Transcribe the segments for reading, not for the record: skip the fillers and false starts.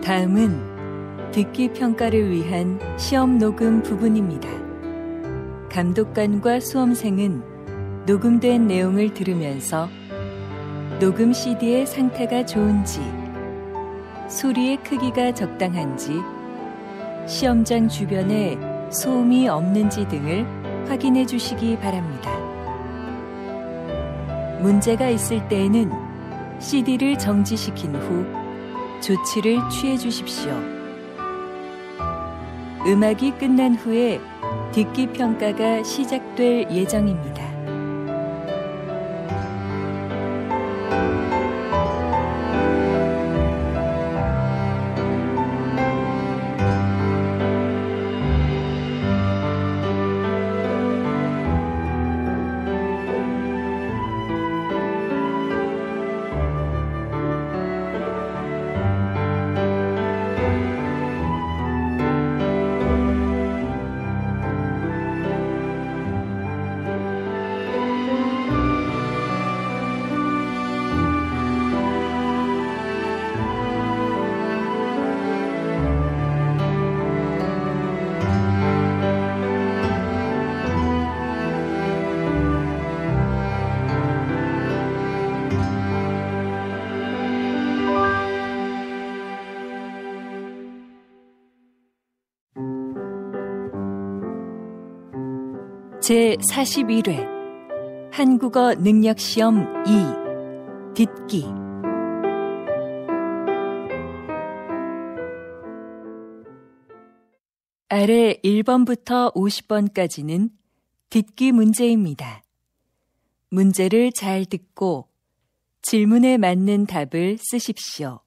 다음은 듣기 평가를 위한 시험 녹음 부분입니다. 감독관과 수험생은 녹음된 내용을 들으면서 녹음 CD의 상태가 좋은지, 소리의 크기가 적당한지, 시험장 주변에 소음이 없는지 등을 확인해 주시기 바랍니다. 문제가 있을 때에는 CD를 정지시킨 후 조치를 취해 주십시오. 음악이 끝난 후에 듣기 평가가 시작될 예정입니다. 제41회 한국어 능력시험 2 듣기. 아래 1번부터 50번까지는 듣기 문제입니다. 문제를 잘 듣고 질문에 맞는 답을 쓰십시오.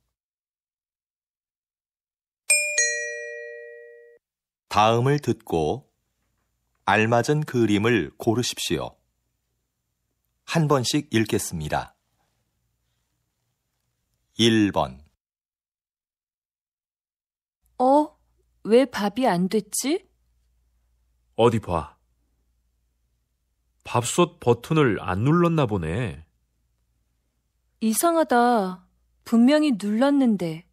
다음을 듣고 알맞은 그림을 고르십시오. 한 번씩 읽겠습니다. 1번. 왜 밥이 안 됐지? 어디 봐. 밥솥 버튼을 안 눌렀나 보네. 이상하다. 분명히 눌렀는데.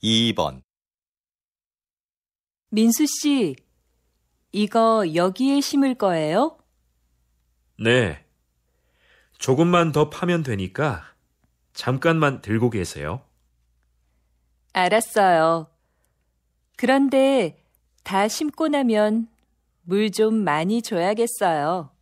2번. 민수 씨, 이거 여기에 심을 거예요? 네. 조금만 더 파면 되니까 잠깐만 들고 계세요. 알았어요. 그런데 다 심고 나면 물 좀 많이 줘야겠어요.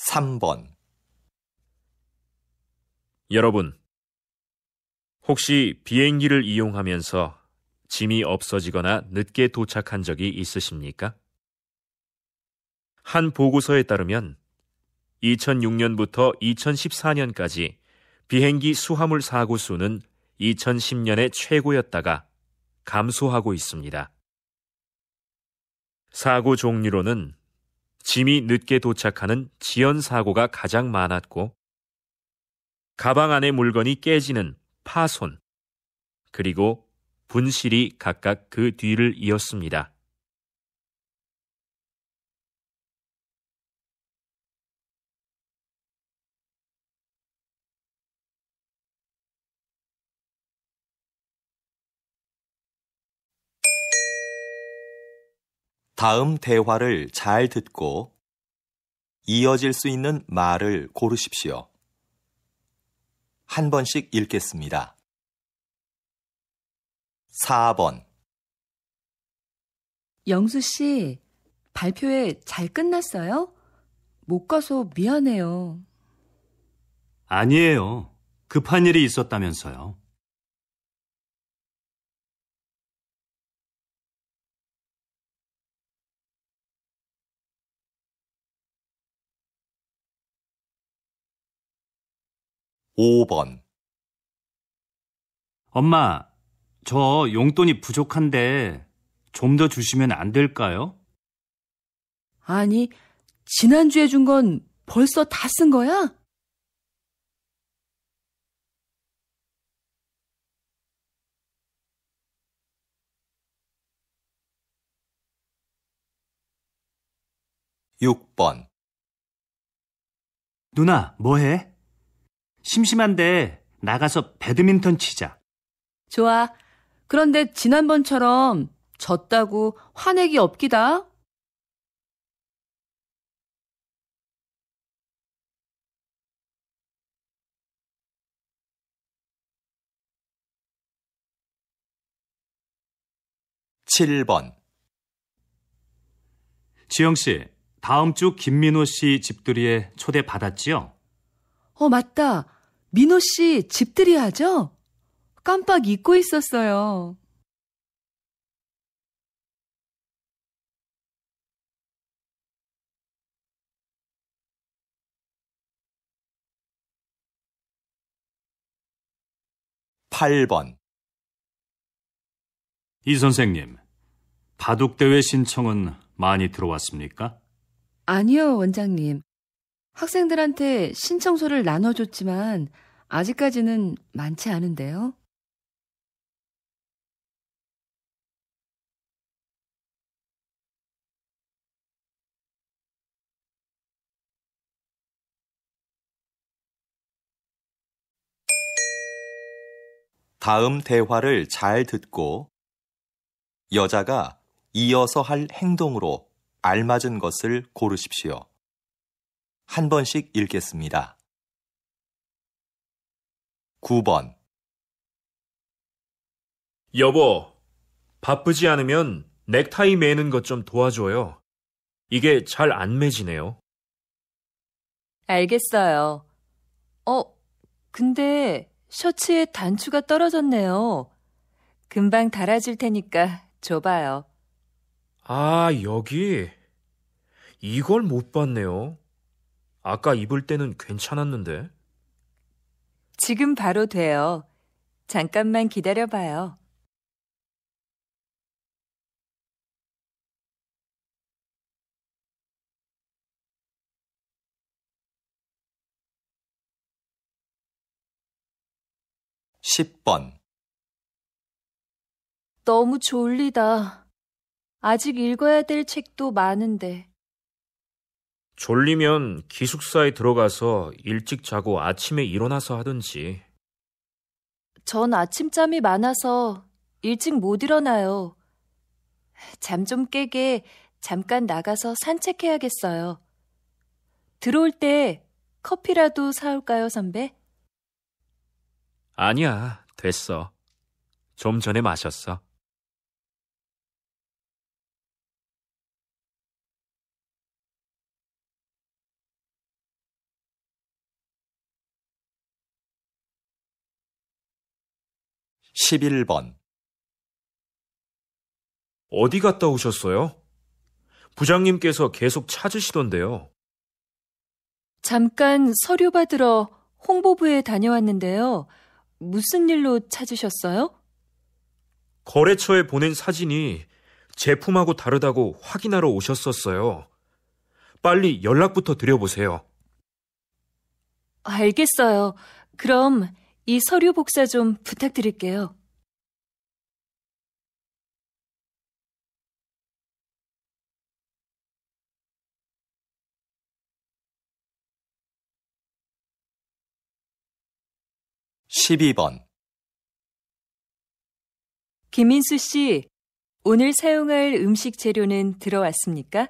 3번. 여러분, 혹시 비행기를 이용하면서 짐이 없어지거나 늦게 도착한 적이 있으십니까? 한 보고서에 따르면 2006년부터 2014년까지 비행기 수화물 사고 수는 2010년의 최고였다가 감소하고 있습니다. 사고 종류로는 짐이 늦게 도착하는 지연 사고가 가장 많았고, 가방 안의 물건이 깨지는 파손, 그리고 분실이 각각 그 뒤를 이었습니다. 다음 대화를 잘 듣고 이어질 수 있는 말을 고르십시오. 한 번씩 읽겠습니다. 4번. 영수 씨, 발표회 잘 끝났어요? 못 가서 미안해요. 아니에요. 급한 일이 있었다면서요. 5번. 엄마, 저 용돈이 부족한데 좀 더 주시면 안 될까요? 아니, 지난주에 준 건 벌써 다 쓴 거야? 육 번 누나, 뭐해? 심심한데 나가서 배드민턴 치자. 좋아. 그런데 지난번처럼 졌다고 화내기 없기다. 7번 지영 씨, 다음 주 김민호 씨 집들이에 초대 받았지요? 맞다. 민호 씨 집들이 하죠? 깜빡 잊고 있었어요. 8번 이 선생님, 바둑대회 신청은 많이 들어왔습니까? 아니요, 원장님. 학생들한테 신청서를 나눠줬지만 아직까지는 많지 않은데요. '다음 대화를 잘 듣고 여자가 이어서 할 행동으로 알맞은 것을 고르십시오. 한 번씩 읽겠습니다. 9번 여보, 바쁘지 않으면 넥타이 매는 것 좀 도와줘요. 이게 잘 안 매지네요. 알겠어요. 근데 셔츠에 단추가 떨어졌네요. 금방 달아줄 테니까 줘봐요. 아, 여기. 이걸 못 봤네요. 아까 입을 때는 괜찮았는데. 지금 바로 돼요. 잠깐만 기다려봐요. 10번 너무 졸리다. 아직 읽어야 될 책도 많은데. 졸리면 기숙사에 들어가서 일찍 자고 아침에 일어나서 하든지. 전 아침잠이 많아서 일찍 못 일어나요. 잠 좀 깨게 잠깐 나가서 산책해야겠어요. 들어올 때 커피라도 사올까요, 선배? 아니야, 됐어. 좀 전에 마셨어. 11번 어디 갔다 오셨어요? 부장님께서 계속 찾으시던데요. 잠깐 서류 받으러 홍보부에 다녀왔는데요. 무슨 일로 찾으셨어요? 거래처에 보낸 사진이 제품하고 다르다고 확인하러 오셨었어요. 빨리 연락부터 드려보세요. 알겠어요. 그럼 이 서류 복사 좀 부탁드릴게요. 12번 김민수 씨, 오늘 사용할 음식 재료는 들어왔습니까?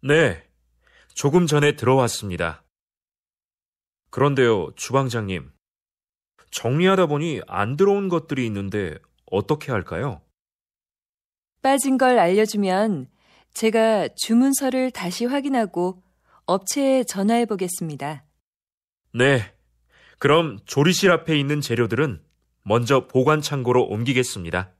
네, 조금 전에 들어왔습니다. 그런데요, 주방장님. 정리하다 보니 안 들어온 것들이 있는데 어떻게 할까요? 빠진 걸 알려주면 제가 주문서를 다시 확인하고 업체에 전화해 보겠습니다. 네, 그럼 조리실 앞에 있는 재료들은 먼저 보관 창고로 옮기겠습니다.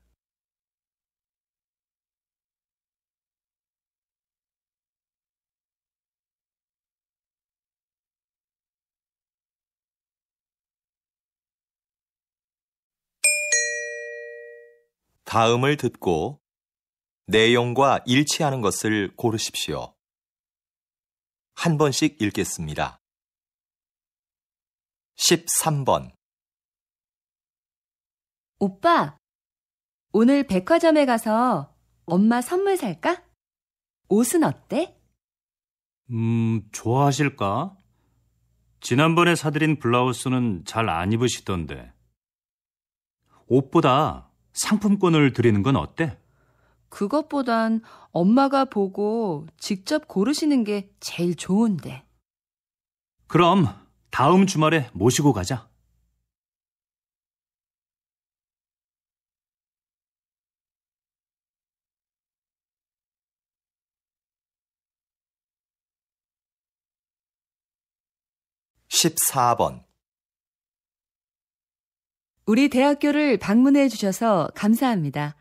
다음을 듣고 내용과 일치하는 것을 고르십시오. 한 번씩 읽겠습니다. 13번. 오빠, 오늘 백화점에 가서 엄마 선물 살까? 옷은 어때? 좋아하실까? 지난번에 사드린 블라우스는 잘 안 입으시던데. 옷보다 상품권을 드리는 건 어때? 그것보단 엄마가 보고 직접 고르시는 게 제일 좋은데. 그럼 다음 주말에 모시고 가자. (14번) 우리 대학교를 방문해 주셔서 감사합니다.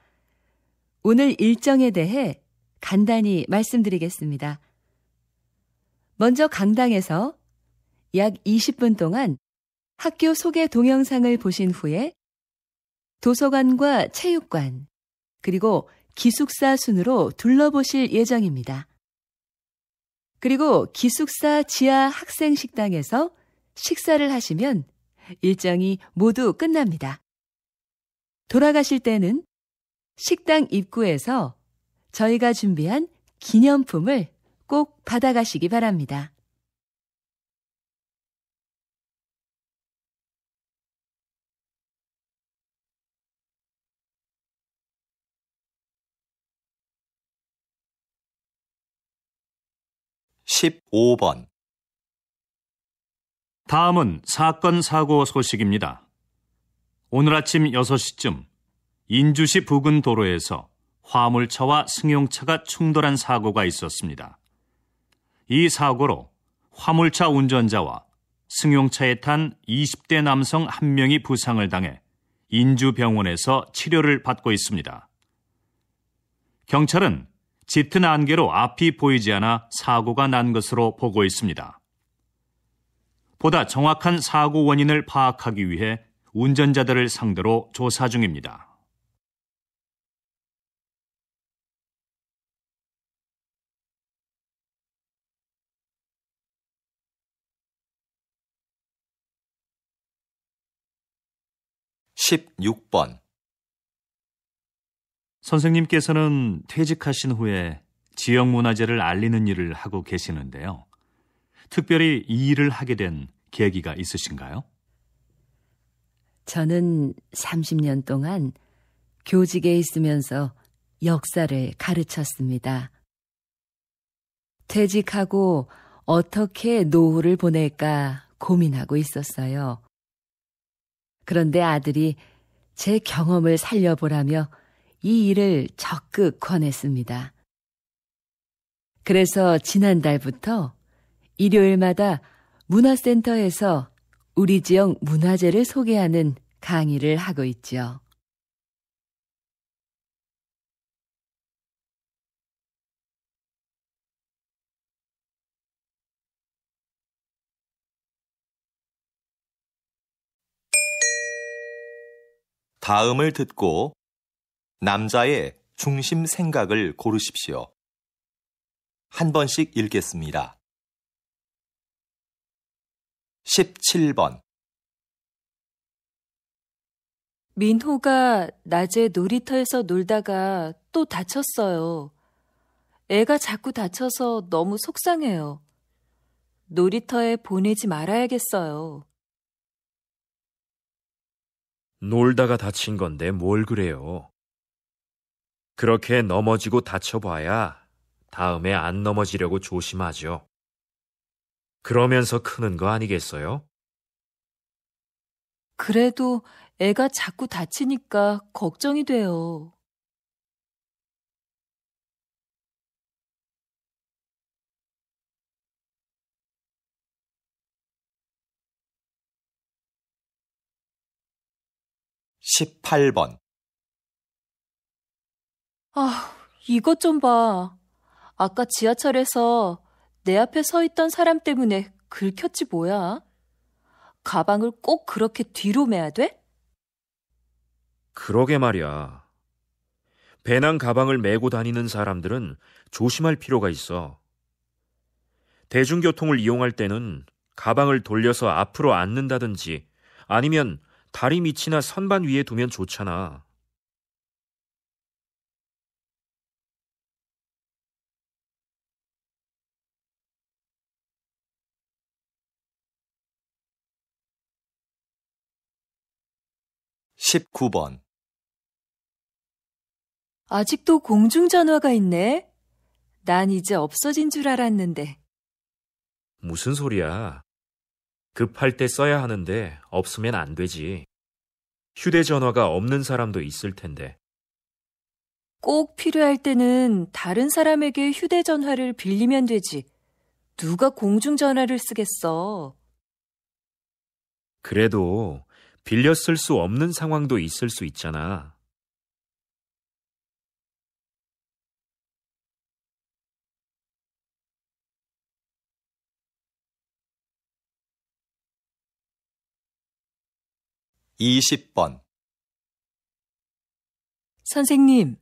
오늘 일정에 대해 간단히 말씀드리겠습니다. 먼저 강당에서 약 20분 동안 학교 소개 동영상을 보신 후에 도서관과 체육관, 그리고 기숙사 순으로 둘러보실 예정입니다. 그리고 기숙사 지하 학생 식당에서 식사를 하시면 일정이 모두 끝납니다. 돌아가실 때는 식당 입구에서 저희가 준비한 기념품을 꼭 받아가시기 바랍니다. (15번) 다음은 사건 사고 소식입니다. 오늘 아침 6시쯤 인주시 부근 도로에서 화물차와 승용차가 충돌한 사고가 있었습니다. 이 사고로 화물차 운전자와 승용차에 탄 20대 남성 1명이 부상을 당해 인주병원에서 치료를 받고 있습니다. 경찰은 짙은 안개로 앞이 보이지 않아 사고가 난 것으로 보고 있습니다. 보다 정확한 사고 원인을 파악하기 위해 운전자들을 상대로 조사 중입니다. (16번) 선생님께서는 퇴직하신 후에 지역문화재를 알리는 일을 하고 계시는데요. 특별히 이 일을 하게 된 계기가 있으신가요? 저는 30년 동안 교직에 있으면서 역사를 가르쳤습니다. 퇴직하고 어떻게 노후를 보낼까 고민하고 있었어요. 그런데 아들이 제 경험을 살려보라며 이 일을 적극 권했습니다. 그래서 지난달부터 일요일마다 문화센터에서 우리 지역 문화재를 소개하는 강의를 하고 있죠. 다음을 듣고 남자의 중심 생각을 고르십시오. 한 번씩 읽겠습니다. 17번. 민호가 낮에 놀이터에서 놀다가 또 다쳤어요. 애가 자꾸 다쳐서 너무 속상해요. 놀이터에 보내지 말아야겠어요. 놀다가 다친 건데 뭘 그래요. 그렇게 넘어지고 다쳐봐야 다음에 안 넘어지려고 조심하죠. 그러면서 크는 거 아니겠어요? 그래도 애가 자꾸 다치니까 걱정이 돼요. (18번) 이것 좀 봐. 아까 지하철에서 내 앞에 서 있던 사람 때문에 긁혔지 뭐야. 가방을 꼭 그렇게 뒤로 매야 돼? 그러게 말이야. 배낭 가방을 메고 다니는 사람들은 조심할 필요가 있어. 대중교통을 이용할 때는 가방을 돌려서 앞으로 앉는다든지 아니면 다리 밑이나 선반 위에 두면 좋잖아. 십구 번 아직도 공중전화가 있네. 난 이제 없어진 줄 알았는데. 무슨 소리야? 급할 때 써야 하는데 없으면 안 되지. 휴대전화가 없는 사람도 있을 텐데. 꼭 필요할 때는 다른 사람에게 휴대전화를 빌리면 되지. 누가 공중전화를 쓰겠어. 그래도 빌려 쓸 수 없는 상황도 있을 수 있잖아. 이십 번 선생님,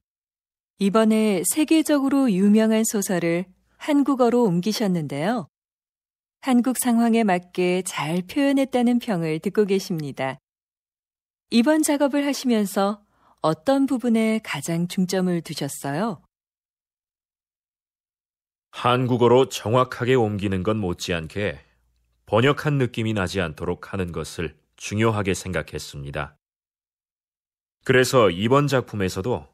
이번에 세계적으로 유명한 소설을 한국어로 옮기셨는데요. 한국 상황에 맞게 잘 표현했다는 평을 듣고 계십니다. 이번 작업을 하시면서 어떤 부분에 가장 중점을 두셨어요? 한국어로 정확하게 옮기는 건 못지않게 번역한 느낌이 나지 않도록 하는 것을 중요하게 생각했습니다. 그래서 이번 작품에서도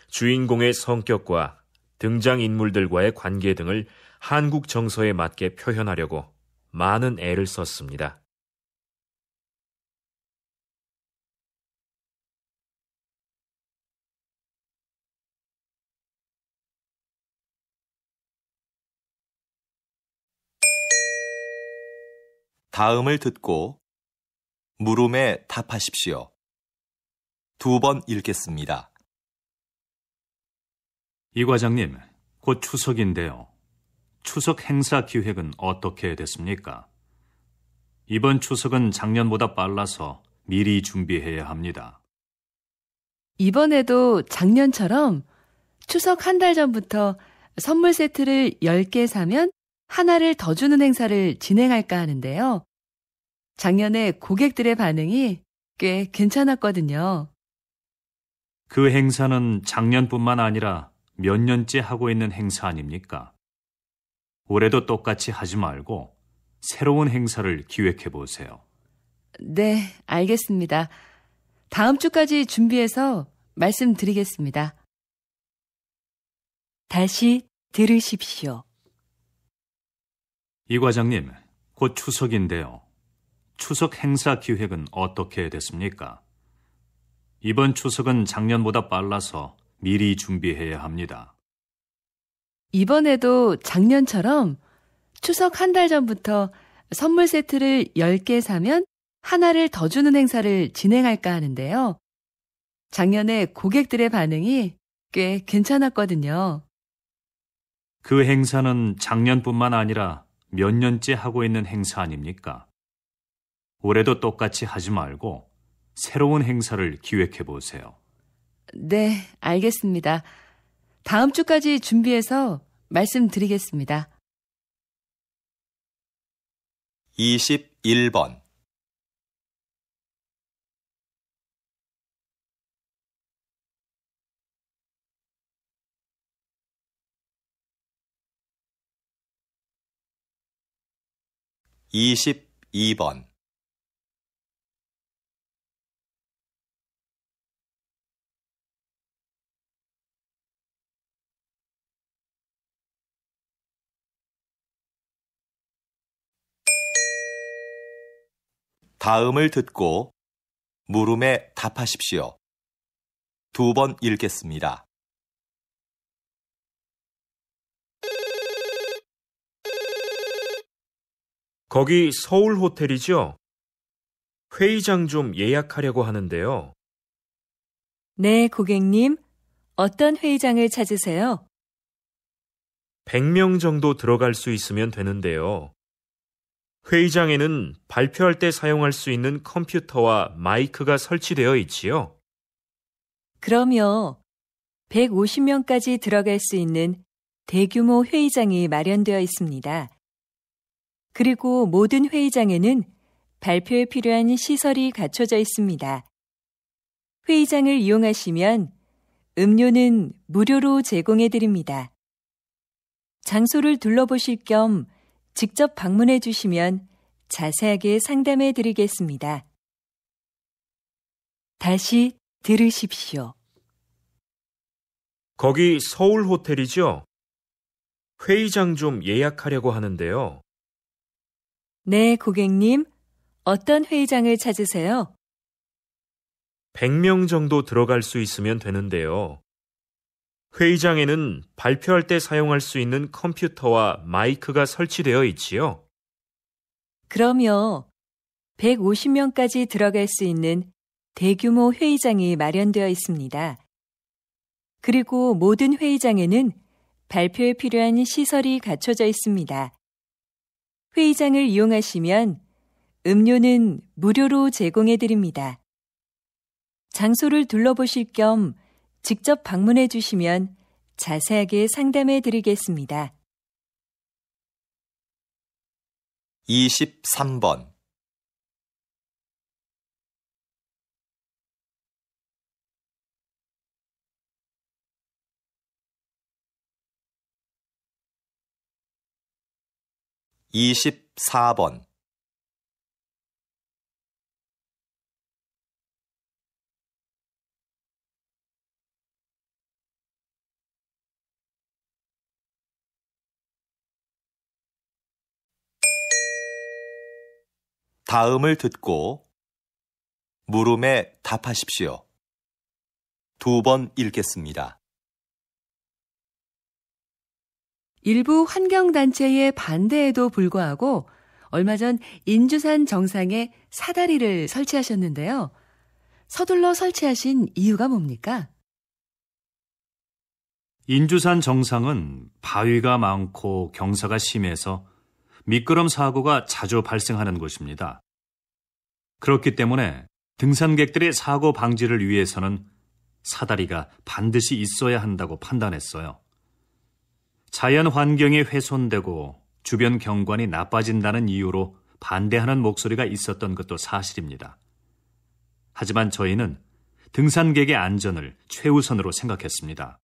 주인공의 성격과 등장인물들과의 관계 등을 한국 정서에 맞게 표현하려고 많은 애를 썼습니다. 다음을 듣고 물음에 답하십시오. 두 번 읽겠습니다. 이 과장님, 곧 추석인데요. 추석 행사 기획은 어떻게 됐습니까? 이번 추석은 작년보다 빨라서 미리 준비해야 합니다. 이번에도 작년처럼 추석 한 달 전부터 선물 세트를 10개 사면 하나를 더 주는 행사를 진행할까 하는데요. 작년에 고객들의 반응이 꽤 괜찮았거든요. 그 행사는 작년뿐만 아니라 몇 년째 하고 있는 행사 아닙니까? 올해도 똑같이 하지 말고 새로운 행사를 기획해 보세요. 네, 알겠습니다. 다음 주까지 준비해서 말씀드리겠습니다. 다시 들으십시오. 이 과장님, 곧 추석인데요. 추석 행사 기획은 어떻게 됐습니까? 이번 추석은 작년보다 빨라서 미리 준비해야 합니다. 이번에도 작년처럼 추석 한 달 전부터 선물 세트를 10개 사면 하나를 더 주는 행사를 진행할까 하는데요. 작년에 고객들의 반응이 꽤 괜찮았거든요. 그 행사는 작년뿐만 아니라 몇 년째 하고 있는 행사 아닙니까? 올해도 똑같이 하지 말고 새로운 행사를 기획해 보세요. 네, 알겠습니다. 다음 주까지 준비해서 말씀드리겠습니다. 21번 이십이 번 다음을 듣고 물음에 답하십시오. 두 번 읽겠습니다. 거기 서울 호텔이죠? 회의장 좀 예약하려고 하는데요. 네, 고객님. 어떤 회의장을 찾으세요? 100명 정도 들어갈 수 있으면 되는데요. 회의장에는 발표할 때 사용할 수 있는 컴퓨터와 마이크가 설치되어 있지요. 그럼요. 150명까지 들어갈 수 있는 대규모 회의장이 마련되어 있습니다. 그리고 모든 회의장에는 발표에 필요한 시설이 갖춰져 있습니다. 회의장을 이용하시면 음료는 무료로 제공해 드립니다. 장소를 둘러보실 겸 직접 방문해 주시면 자세하게 상담해 드리겠습니다. 다시 들으십시오. 거기 서울 호텔이죠? 회의장 좀 예약하려고 하는데요. 네, 고객님. 어떤 회의장을 찾으세요? 100명 정도 들어갈 수 있으면 되는데요. 회의장에는 발표할 때 사용할 수 있는 컴퓨터와 마이크가 설치되어 있지요. 그럼요. 150명까지 들어갈 수 있는 대규모 회의장이 마련되어 있습니다. 그리고 모든 회의장에는 발표에 필요한 시설이 갖춰져 있습니다. 회의장을 이용하시면 음료는 무료로 제공해 드립니다. 장소를 둘러보실 겸 직접 방문해 주시면 자세하게 상담해 드리겠습니다. 23번 24번 다음을 듣고 물음에 답하십시오. 2번 읽겠습니다. 일부 환경단체의 반대에도 불구하고 얼마 전 인주산 정상에 사다리를 설치하셨는데요. 서둘러 설치하신 이유가 뭡니까? 인주산 정상은 바위가 많고 경사가 심해서 미끄럼 사고가 자주 발생하는 곳입니다. 그렇기 때문에 등산객들의 사고 방지를 위해서는 사다리가 반드시 있어야 한다고 판단했어요. 자연 환경이 훼손되고 주변 경관이 나빠진다는 이유로 반대하는 목소리가 있었던 것도 사실입니다. 하지만 저희는 등산객의 안전을 최우선으로 생각했습니다.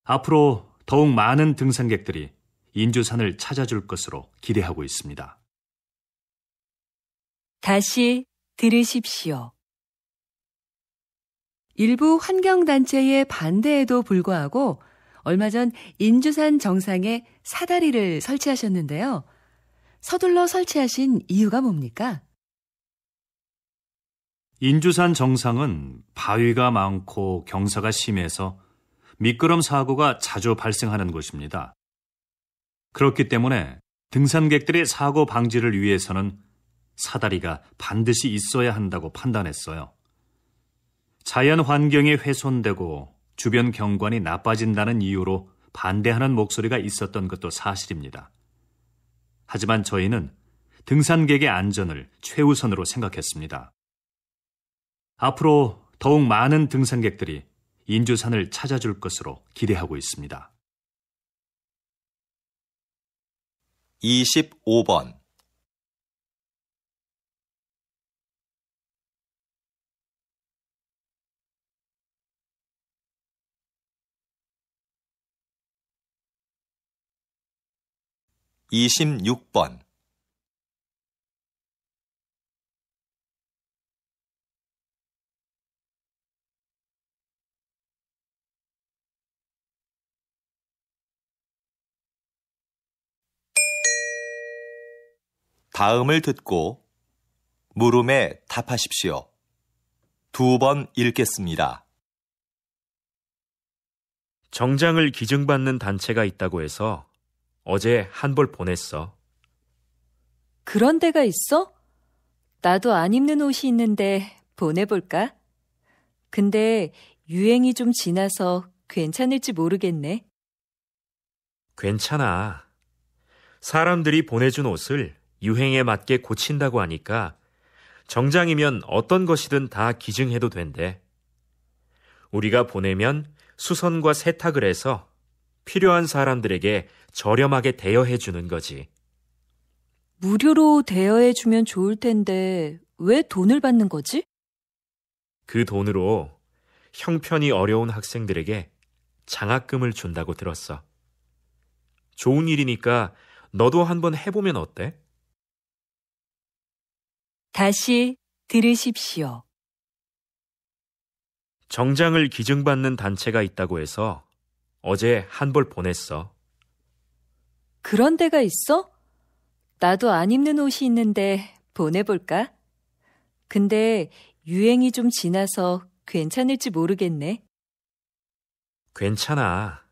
앞으로 더욱 많은 등산객들이 인주산을 찾아줄 것으로 기대하고 있습니다. 다시 들으십시오. 일부 환경단체의 반대에도 불구하고 얼마 전 인주산 정상에 사다리를 설치하셨는데요. 서둘러 설치하신 이유가 뭡니까? 인주산 정상은 바위가 많고 경사가 심해서 미끄럼 사고가 자주 발생하는 곳입니다. 그렇기 때문에 등산객들의 사고 방지를 위해서는 사다리가 반드시 있어야 한다고 판단했어요. 자연 환경이 훼손되고 주변 경관이 나빠진다는 이유로 반대하는 목소리가 있었던 것도 사실입니다. 하지만 저희는 등산객의 안전을 최우선으로 생각했습니다. 앞으로 더욱 많은 등산객들이 인주산을 찾아줄 것으로 기대하고 있습니다. 25번 26번 다음을 듣고 물음에 답하십시오. 2번 읽겠습니다. 정장을 기증받는 단체가 있다고 해서 어제 한 벌 보냈어. 그런 데가 있어? 나도 안 입는 옷이 있는데 보내볼까? 근데 유행이 좀 지나서 괜찮을지 모르겠네. 괜찮아. 사람들이 보내준 옷을 유행에 맞게 고친다고 하니까 정장이면 어떤 것이든 다 기증해도 된대. 우리가 보내면 수선과 세탁을 해서 필요한 사람들에게 저렴하게 대여해 주는 거지. 무료로 대여해주면 좋을 텐데 왜 돈을 받는 거지? 그 돈으로 형편이 어려운 학생들에게 장학금을 준다고 들었어. 좋은 일이니까 너도 한번 해보면 어때? 다시 들으십시오. 정장을 기증받는 단체가 있다고 해서 어제 한 벌 보냈어. 그런 데가 있어? 나도 안 입는 옷이 있는데 보내볼까? 근데 유행이 좀 지나서 괜찮을지 모르겠네. 괜찮아.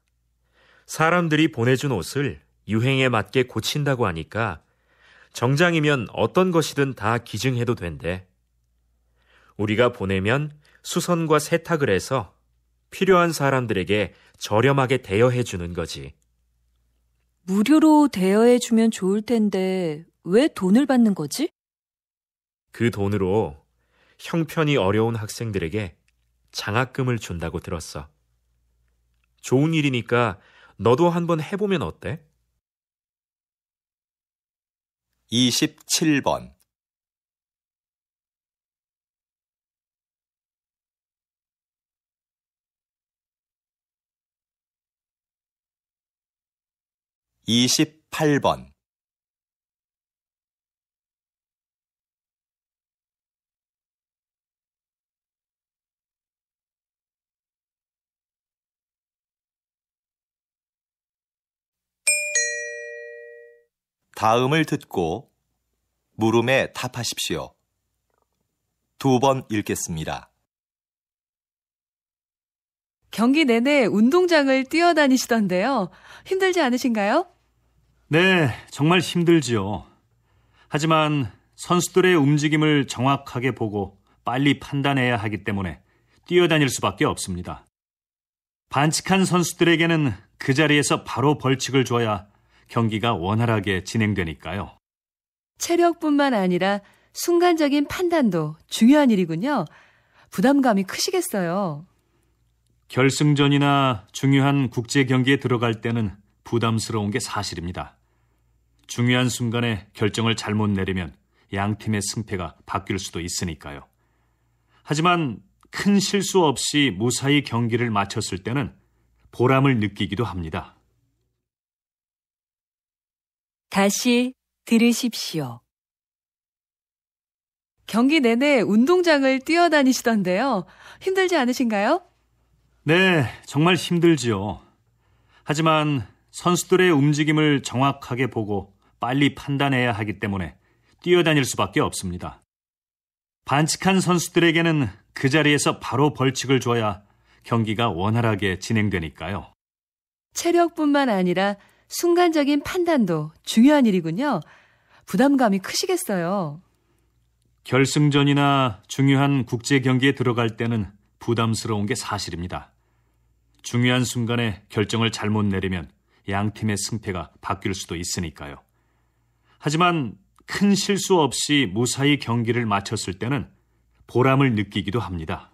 사람들이 보내준 옷을 유행에 맞게 고친다고 하니까 정장이면 어떤 것이든 다 기증해도 된대. 우리가 보내면 수선과 세탁을 해서 필요한 사람들에게 저렴하게 대여해 주는 거지. 무료로 대여해주면 좋을 텐데 왜 돈을 받는 거지? 그 돈으로 형편이 어려운 학생들에게 장학금을 준다고 들었어. 좋은 일이니까 너도 한번 해보면 어때? 27번 28번 다음을 듣고 물음에 답하십시오. 2번 읽겠습니다. 경기 내내 운동장을 뛰어다니시던데요. 힘들지 않으신가요? 네, 정말 힘들지요. 하지만 선수들의 움직임을 정확하게 보고 빨리 판단해야 하기 때문에 뛰어다닐 수밖에 없습니다. 반칙한 선수들에게는 그 자리에서 바로 벌칙을 줘야 경기가 원활하게 진행되니까요. 체력뿐만 아니라 순간적인 판단도 중요한 일이군요. 부담감이 크시겠어요. 결승전이나 중요한 국제 경기에 들어갈 때는 부담스러운 게 사실입니다. 중요한 순간에 결정을 잘못 내리면 양 팀의 승패가 바뀔 수도 있으니까요. 하지만 큰 실수 없이 무사히 경기를 마쳤을 때는 보람을 느끼기도 합니다. 다시 들으십시오. 경기 내내 운동장을 뛰어다니시던데요. 힘들지 않으신가요? 네, 정말 힘들지요. 하지만 선수들의 움직임을 정확하게 보고 빨리 판단해야 하기 때문에 뛰어다닐 수밖에 없습니다. 반칙한 선수들에게는 그 자리에서 바로 벌칙을 줘야 경기가 원활하게 진행되니까요. 체력뿐만 아니라 순간적인 판단도 중요한 일이군요. 부담감이 크시겠어요. 결승전이나 중요한 국제 경기에 들어갈 때는 부담스러운 게 사실입니다. 중요한 순간에 결정을 잘못 내리면 양 팀의 승패가 바뀔 수도 있으니까요. 하지만 큰 실수 없이 무사히 경기를 마쳤을 때는 보람을 느끼기도 합니다.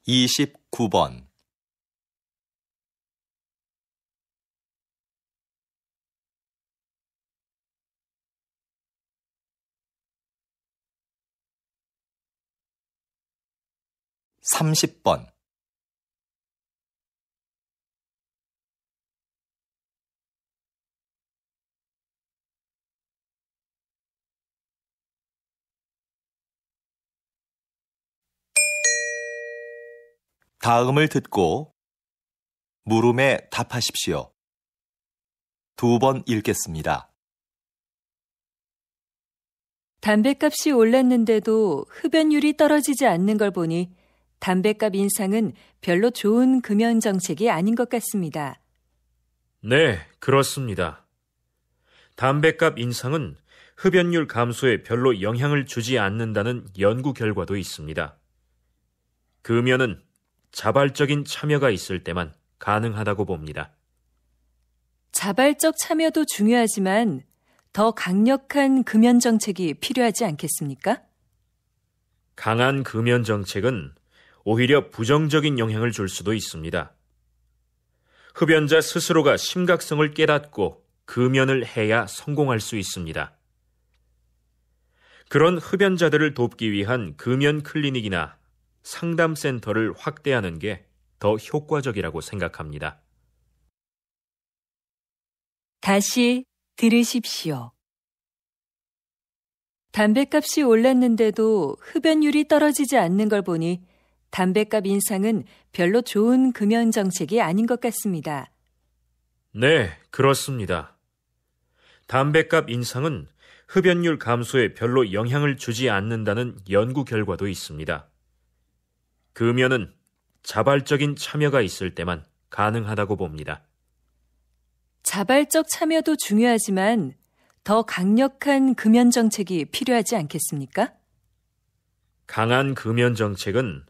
29번 30번 다음을 듣고 물음에 답하십시오. 2번 읽겠습니다. 담뱃값이 올랐는데도 흡연율이 떨어지지 않는 걸 보니 담뱃값 인상은 별로 좋은 금연 정책이 아닌 것 같습니다. 네, 그렇습니다. 담뱃값 인상은 흡연율 감소에 별로 영향을 주지 않는다는 연구 결과도 있습니다. 금연은 자발적인 참여가 있을 때만 가능하다고 봅니다. 자발적 참여도 중요하지만 더 강력한 금연 정책이 필요하지 않겠습니까? 강한 금연 정책은 오히려 부정적인 영향을 줄 수도 있습니다. 흡연자 스스로가 심각성을 깨닫고 금연을 해야 성공할 수 있습니다. 그런 흡연자들을 돕기 위한 금연 클리닉이나 상담센터를 확대하는 게 더 효과적이라고 생각합니다. 다시 들으십시오. 담뱃값이 올랐는데도 흡연율이 떨어지지 않는 걸 보니 담뱃값 인상은 별로 좋은 금연 정책이 아닌 것 같습니다. 네, 그렇습니다. 담뱃값 인상은 흡연율 감소에 별로 영향을 주지 않는다는 연구 결과도 있습니다. 금연은 자발적인 참여가 있을 때만 가능하다고 봅니다. 자발적 참여도 중요하지만 더 강력한 금연 정책이 필요하지 않겠습니까? 강한 금연 정책은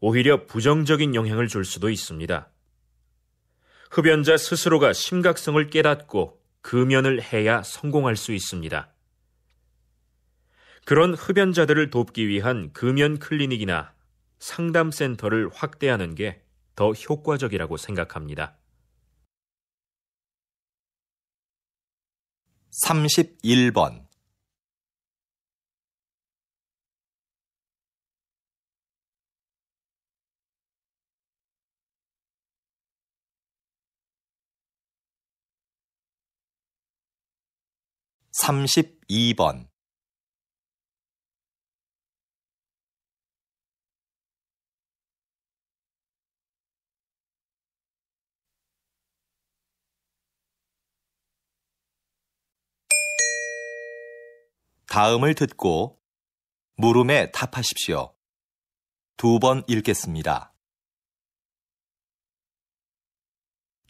오히려 부정적인 영향을 줄 수도 있습니다. 흡연자 스스로가 심각성을 깨닫고 금연을 해야 성공할 수 있습니다. 그런 흡연자들을 돕기 위한 금연 클리닉이나 상담센터를 확대하는 게 더 효과적이라고 생각합니다. 31번 32번 다음을 듣고 물음에 답하십시오. 2번 읽겠습니다.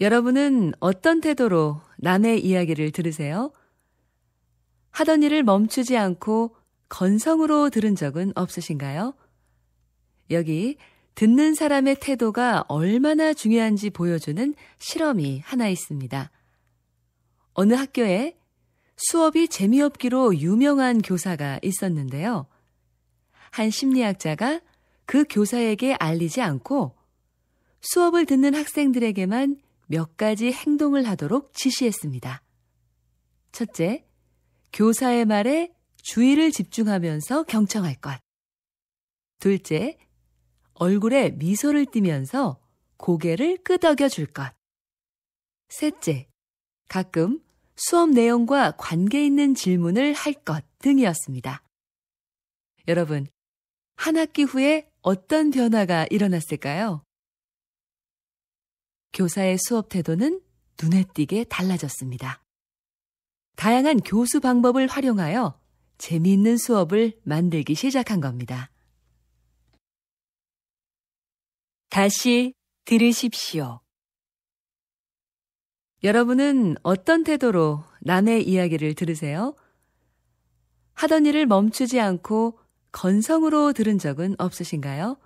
여러분은 어떤 태도로 남의 이야기를 들으세요? 하던 일을 멈추지 않고 건성으로 들은 적은 없으신가요? 여기 듣는 사람의 태도가 얼마나 중요한지 보여주는 실험이 하나 있습니다. 어느 학교에 수업이 재미없기로 유명한 교사가 있었는데요. 한 심리학자가 그 교사에게 알리지 않고 수업을 듣는 학생들에게만 몇 가지 행동을 하도록 지시했습니다. 첫째, 교사의 말에 주의를 집중하면서 경청할 것. 둘째, 얼굴에 미소를 띠면서 고개를 끄덕여 줄 것. 셋째, 가끔 수업 내용과 관계 있는 질문을 할 것 등이었습니다. 여러분, 한 학기 후에 어떤 변화가 일어났을까요? 교사의 수업 태도는 눈에 띄게 달라졌습니다. 다양한 교수 방법을 활용하여 재미있는 수업을 만들기 시작한 겁니다. 다시 들으십시오. 여러분은 어떤 태도로 남의 이야기를 들으세요? 하던 일을 멈추지 않고 건성으로 들은 적은 없으신가요?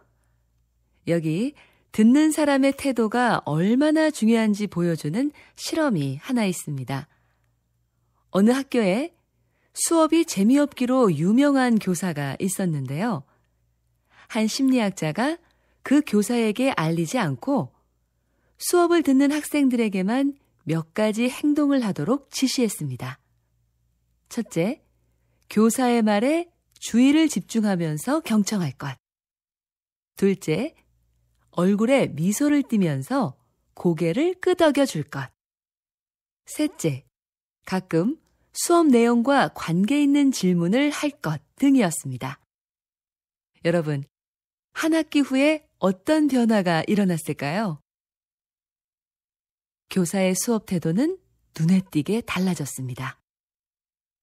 여기 듣는 사람의 태도가 얼마나 중요한지 보여주는 실험이 하나 있습니다. 어느 학교에 수업이 재미없기로 유명한 교사가 있었는데요. 한 심리학자가 그 교사에게 알리지 않고 수업을 듣는 학생들에게만 몇 가지 행동을 하도록 지시했습니다. 첫째, 교사의 말에 주의를 집중하면서 경청할 것. 둘째, 얼굴에 미소를 띠면서 고개를 끄덕여 줄 것. 셋째, 가끔 수업 내용과 관계 있는 질문을 할 것 등이었습니다. 여러분, 한 학기 후에 어떤 변화가 일어났을까요? 교사의 수업 태도는 눈에 띄게 달라졌습니다.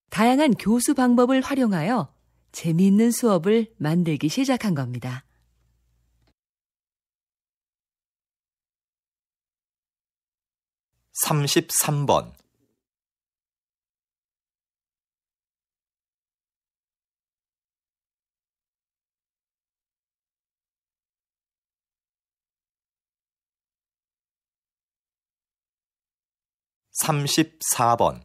다양한 교수 방법을 활용하여 재미있는 수업을 만들기 시작한 겁니다. 33번 34번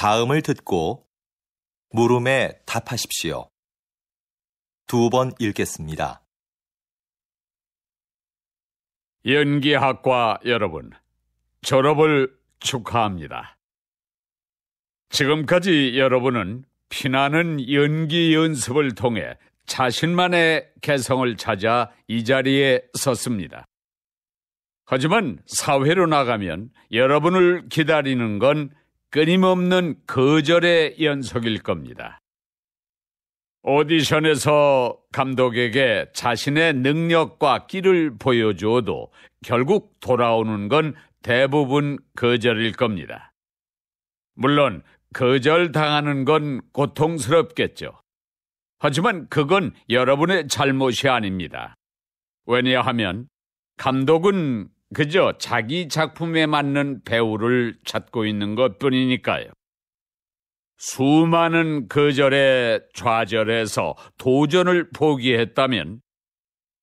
다음을 듣고 물음에 답하십시오. 2번 읽겠습니다. 연기학과 여러분, 졸업을 축하합니다. 지금까지 여러분은 피나는 연기 연습을 통해 자신만의 개성을 찾아 이 자리에 섰습니다. 하지만 사회로 나가면 여러분을 기다리는 건 끊임없는 거절의 연속일 겁니다. 오디션에서 감독에게 자신의 능력과 끼를 보여줘도 결국 돌아오는 건 대부분 거절일 겁니다. 물론 거절당하는 건 고통스럽겠죠. 하지만 그건 여러분의 잘못이 아닙니다. 왜냐하면 감독은 그저 자기 작품에 맞는 배우를 찾고 있는 것뿐이니까요. 수많은 거절에 좌절해서 도전을 포기했다면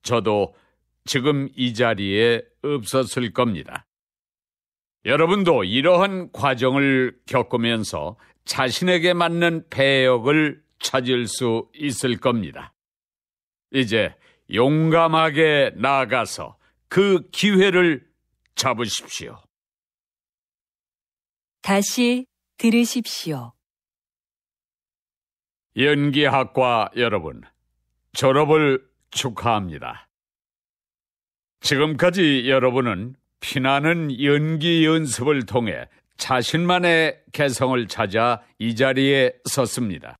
저도 지금 이 자리에 없었을 겁니다. 여러분도 이러한 과정을 겪으면서 자신에게 맞는 배역을 찾을 수 있을 겁니다. 이제 용감하게 나아가서 그 기회를 잡으십시오. 다시 들으십시오. 연기학과 여러분, 졸업을 축하합니다. 지금까지 여러분은 피나는 연기 연습을 통해 자신만의 개성을 찾아 이 자리에 섰습니다.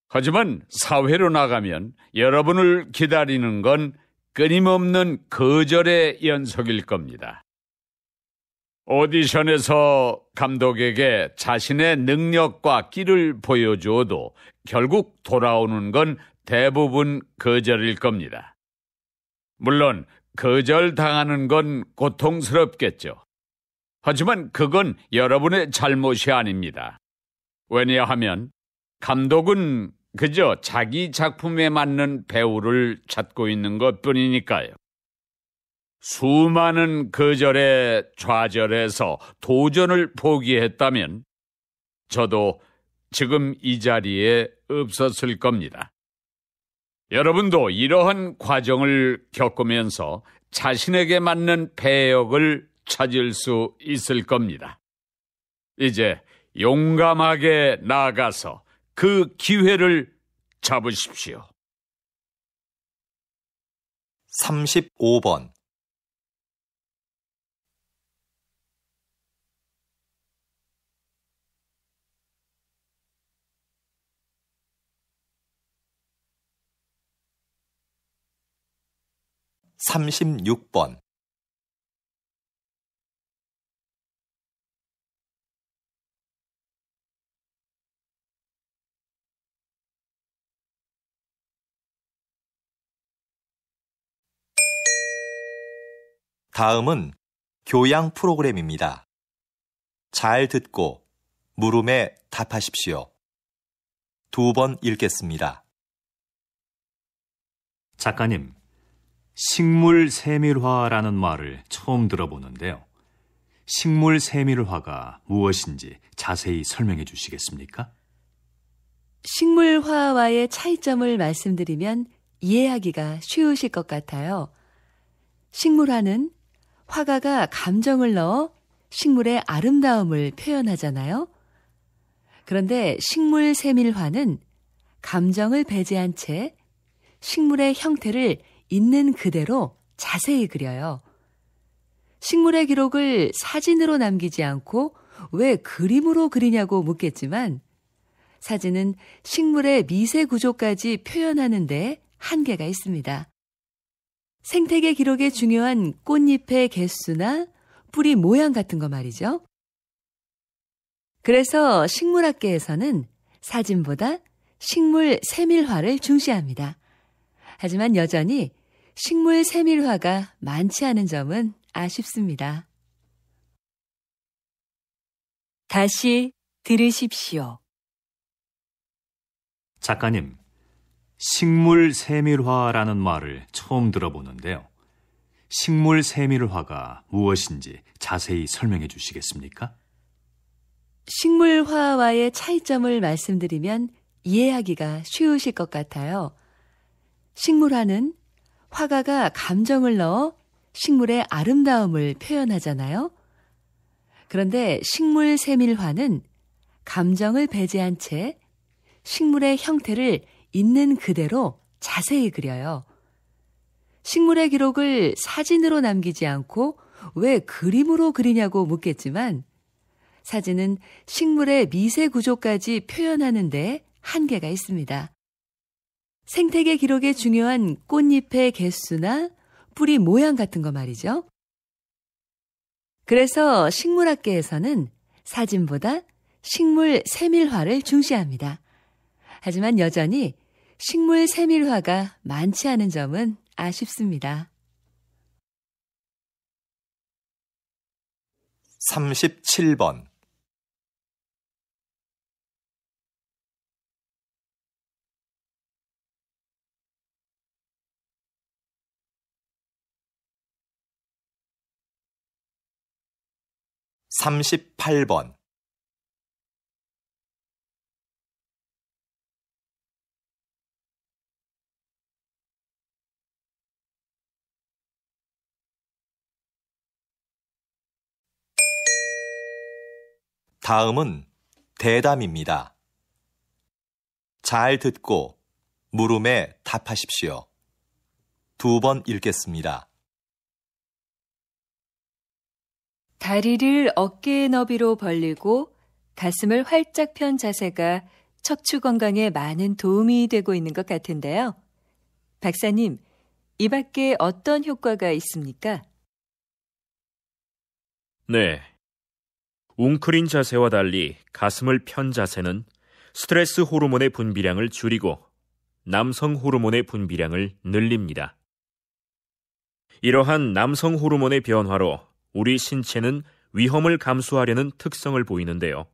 하지만 사회로 나가면 여러분을 기다리는 건 끊임없는 거절의 연속일 겁니다. 오디션에서 감독에게 자신의 능력과 끼를 보여줘도 결국 돌아오는 건 대부분 거절일 겁니다. 물론 거절당하는 건 고통스럽겠죠. 하지만 그건 여러분의 잘못이 아닙니다. 왜냐하면 감독은 그저 자기 작품에 맞는 배우를 찾고 있는 것뿐이니까요. 수많은 거절에 좌절해서 도전을 포기했다면 저도 지금 이 자리에 없었을 겁니다. 여러분도 이러한 과정을 겪으면서 자신에게 맞는 배역을 찾을 수 있을 겁니다. 이제 용감하게 나아가서 그 기회를 잡으십시오. 35번. (36번) 다음은 교양 프로그램입니다. 잘 듣고 물음에 답하십시오. 2번 읽겠습니다. 작가님, 식물 세밀화라는 말을 처음 들어보는데요. 식물 세밀화가 무엇인지 자세히 설명해 주시겠습니까? 식물화와의 차이점을 말씀드리면 이해하기가 쉬우실 것 같아요. 식물화는 화가가 감정을 넣어 식물의 아름다움을 표현하잖아요. 그런데 식물 세밀화는 감정을 배제한 채 식물의 형태를 있는 그대로 자세히 그려요. 식물의 기록을 사진으로 남기지 않고 왜 그림으로 그리냐고 묻겠지만 사진은 식물의 미세 구조까지 표현하는 데 한계가 있습니다. 생태계 기록에 중요한 꽃잎의 개수나 뿌리 모양 같은 거 말이죠. 그래서 식물학계에서는 사진보다 식물 세밀화를 중시합니다. 하지만 여전히 식물 세밀화가 많지 않은 점은 아쉽습니다. 다시 들으십시오. 작가님, 식물 세밀화라는 말을 처음 들어보는데요. 식물 세밀화가 무엇인지 자세히 설명해 주시겠습니까? 식물화와의 차이점을 말씀드리면 이해하기가 쉬우실 것 같아요. 식물화는 화가가 감정을 넣어 식물의 아름다움을 표현하잖아요. 그런데 식물 세밀화는 감정을 배제한 채 식물의 형태를 있는 그대로 자세히 그려요. 식물의 기록을 사진으로 남기지 않고 왜 그림으로 그리냐고 묻겠지만 사진은 식물의 미세 구조까지 표현하는 데 한계가 있습니다. 생태계 기록에 중요한 꽃잎의 개수나 뿌리 모양 같은 거 말이죠. 그래서 식물학계에서는 사진보다 식물 세밀화를 중시합니다. 하지만 여전히 식물 세밀화가 많지 않은 점은 아쉽습니다. 37번 38번 다음은 대담입니다. 잘 듣고 물음에 답하십시오. 2번 읽겠습니다. 다리를 어깨의 너비로 벌리고 가슴을 활짝 편 자세가 척추 건강에 많은 도움이 되고 있는 것 같은데요. 박사님, 이 밖에 어떤 효과가 있습니까? 네. 웅크린 자세와 달리 가슴을 편 자세는 스트레스 호르몬의 분비량을 줄이고 남성 호르몬의 분비량을 늘립니다. 이러한 남성 호르몬의 변화로 우리 신체는 위험을 감수하려는 특성을 보이는데요.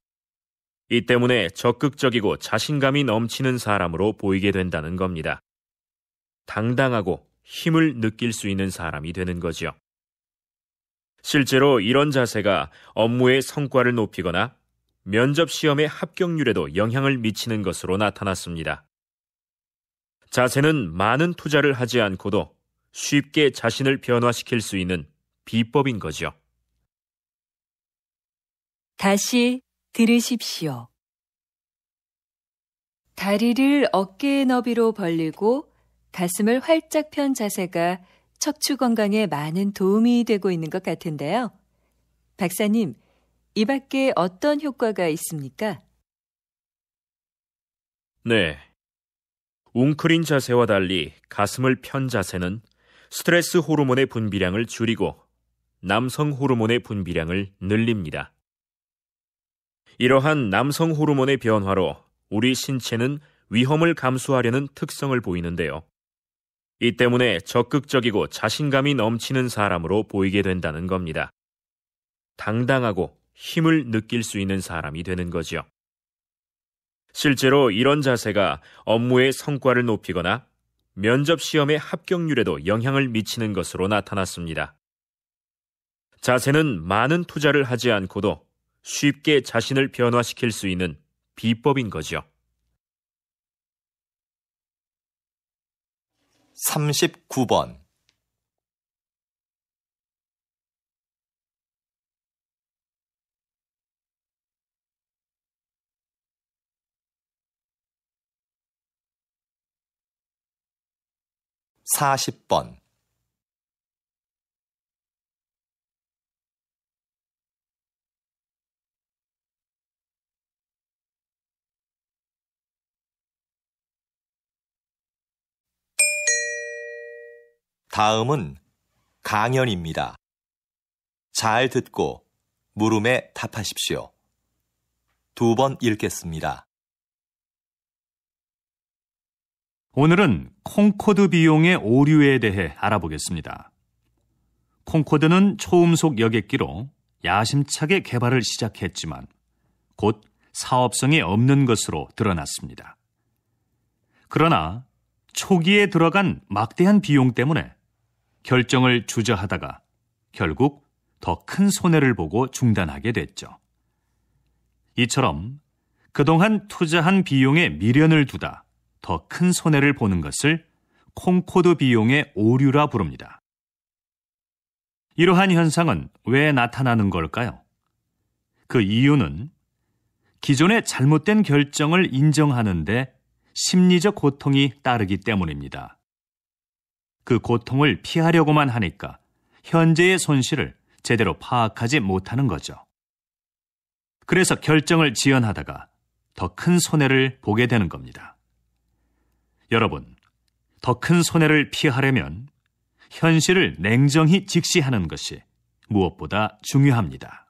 이 때문에 적극적이고 자신감이 넘치는 사람으로 보이게 된다는 겁니다. 당당하고 힘을 느낄 수 있는 사람이 되는 거죠. 실제로 이런 자세가 업무의 성과를 높이거나 면접 시험의 합격률에도 영향을 미치는 것으로 나타났습니다. 자세는 많은 투자를 하지 않고도 쉽게 자신을 변화시킬 수 있는 비법인 거죠. 다시 들으십시오. 다리를 어깨의 너비로 벌리고 가슴을 활짝 편 자세가 척추 건강에 많은 도움이 되고 있는 것 같은데요. 박사님, 이 밖에 어떤 효과가 있습니까? 네. 웅크린 자세와 달리 가슴을 편 자세는 스트레스 호르몬의 분비량을 줄이고 남성 호르몬의 분비량을 늘립니다. 이러한 남성 호르몬의 변화로 우리 신체는 위험을 감수하려는 특성을 보이는데요. 이 때문에 적극적이고 자신감이 넘치는 사람으로 보이게 된다는 겁니다. 당당하고 힘을 느낄 수 있는 사람이 되는 거죠. 실제로 이런 자세가 업무의 성과를 높이거나 면접 시험의 합격률에도 영향을 미치는 것으로 나타났습니다. 자세는 많은 투자를 하지 않고도 쉽게 자신을 변화시킬 수 있는 비법인 거죠. 39번 40번 '다음은 강연입니다. 잘 듣고 물음에 답하십시오. 2번 읽겠습니다. 오늘은 콩코드 비용의 오류에 대해 알아보겠습니다. 콩코드는 초음속 여객기로 야심차게 개발을 시작했지만 곧 사업성이 없는 것으로 드러났습니다. 그러나 초기에 들어간 막대한 비용 때문에 결정을 주저하다가 결국 더 큰 손해를 보고 중단하게 됐죠. 이처럼 그동안 투자한 비용에 미련을 두다 더 큰 손해를 보는 것을 콩코드 비용의 오류라 부릅니다. 이러한 현상은 왜 나타나는 걸까요? 그 이유는 기존의 잘못된 결정을 인정하는데 심리적 고통이 따르기 때문입니다. 그 고통을 피하려고만 하니까 현재의 손실을 제대로 파악하지 못하는 거죠. 그래서 결정을 지연하다가 더 큰 손해를 보게 되는 겁니다. 여러분, 더 큰 손해를 피하려면 현실을 냉정히 직시하는 것이 무엇보다 중요합니다.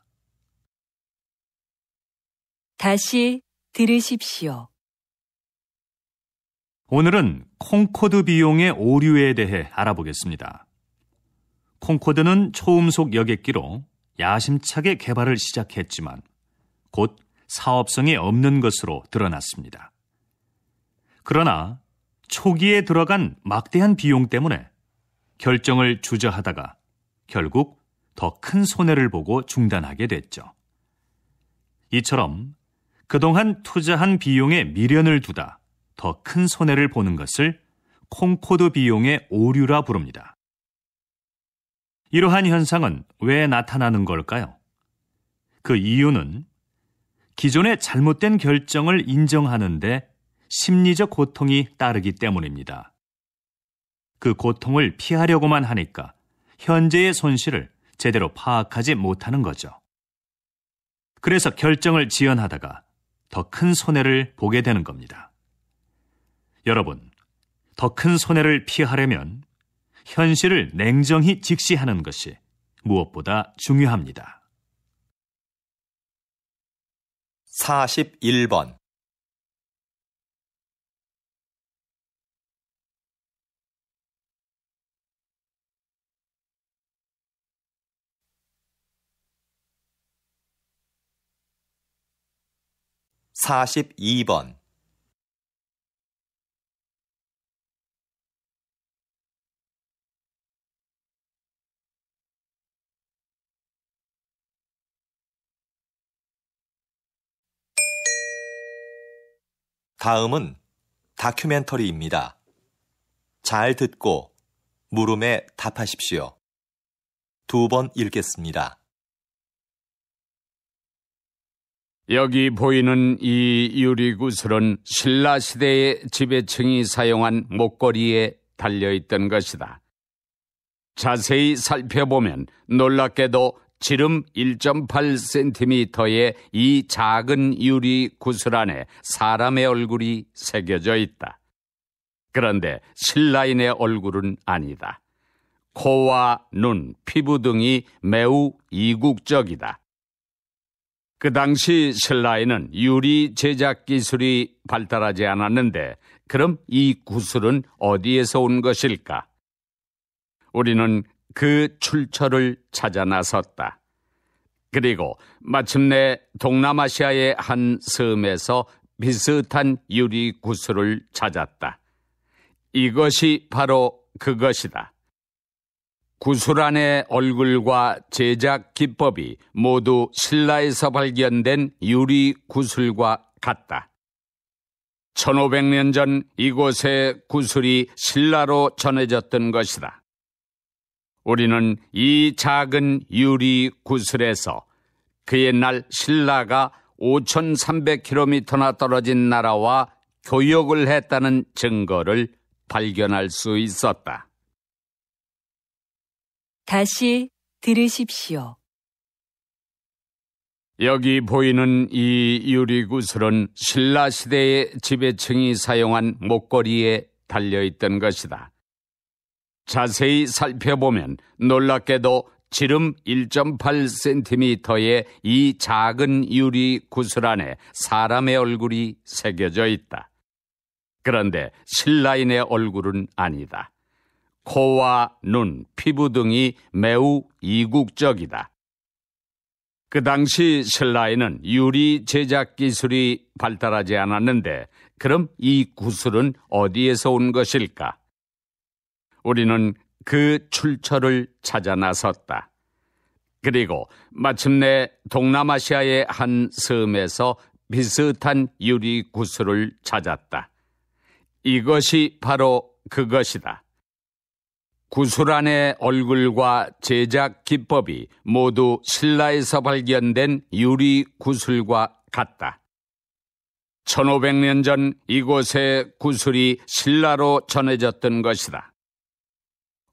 다시 들으십시오. 오늘은 콩코드 비용의 오류에 대해 알아보겠습니다. 콩코드는 초음속 여객기로 야심차게 개발을 시작했지만 곧 사업성이 없는 것으로 드러났습니다. 그러나 초기에 들어간 막대한 비용 때문에 결정을 주저하다가 결국 더 큰 손해를 보고 중단하게 됐죠. 이처럼 그동안 투자한 비용에 미련을 두다 더 큰 손해를 보는 것을 콩코드 비용의 오류라 부릅니다. 이러한 현상은 왜 나타나는 걸까요? 그 이유는 기존의 잘못된 결정을 인정하는데 심리적 고통이 따르기 때문입니다. 그 고통을 피하려고만 하니까 현재의 손실을 제대로 파악하지 못하는 거죠. 그래서 결정을 지연하다가 더 큰 손해를 보게 되는 겁니다. 여러분, 더 큰 손해를 피하려면 현실을 냉정히 직시하는 것이 무엇보다 중요합니다. 41번 42번 다음은 다큐멘터리입니다. 잘 듣고 물음에 답하십시오. 2번 읽겠습니다. 여기 보이는 이 유리구슬은 신라 시대의 지배층이 사용한 목걸이에 달려있던 것이다. 자세히 살펴보면 놀랍게도 지름 1.8cm의 이 작은 유리 구슬 안에 사람의 얼굴이 새겨져 있다. 그런데 신라인의 얼굴은 아니다. 코와 눈, 피부 등이 매우 이국적이다. 그 당시 신라에는 유리 제작 기술이 발달하지 않았는데 그럼 이 구슬은 어디에서 온 것일까? 우리는 그 출처를 찾아 나섰다. 그리고 마침내 동남아시아의 한 섬에서 비슷한 유리 구슬을 찾았다. 이것이 바로 그것이다. 구슬 안의 얼굴과 제작 기법이 모두 신라에서 발견된 유리 구슬과 같다. 1500년 전 이곳의 구슬이 신라로 전해졌던 것이다. 우리는 이 작은 유리 구슬에서 그 옛날 신라가 5300km나 떨어진 나라와 교역을 했다는 증거를 발견할 수 있었다. 다시 들으십시오. 여기 보이는 이 유리구슬은 신라 시대의 지배층이 사용한 목걸이에 달려있던 것이다. 자세히 살펴보면 놀랍게도 지름 1.8cm의 이 작은 유리 구슬 안에 사람의 얼굴이 새겨져 있다. 그런데 신라인의 얼굴은 아니다. 코와 눈, 피부 등이 매우 이국적이다. 그 당시 신라에는 유리 제작 기술이 발달하지 않았는데 그럼 이 구슬은 어디에서 온 것일까? 우리는 그 출처를 찾아 나섰다. 그리고 마침내 동남아시아의 한 섬에서 비슷한 유리 구슬을 찾았다. 이것이 바로 그것이다. 구슬 안의 얼굴과 제작 기법이 모두 신라에서 발견된 유리 구슬과 같다. 1500년 전 이곳의 구슬이 신라로 전해졌던 것이다.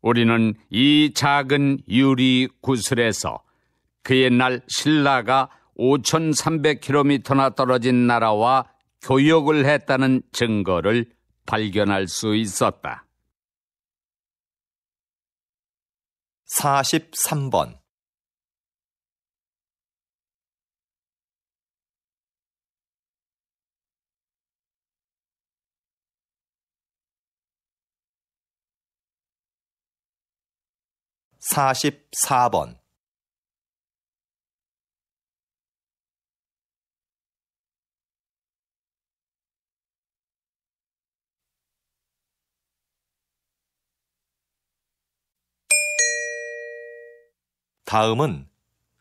우리는 이 작은 유리 구슬에서 그 옛날 신라가 5300km나 떨어진 나라와 교역을 했다는 증거를 발견할 수 있었다. 43번 44번 다음은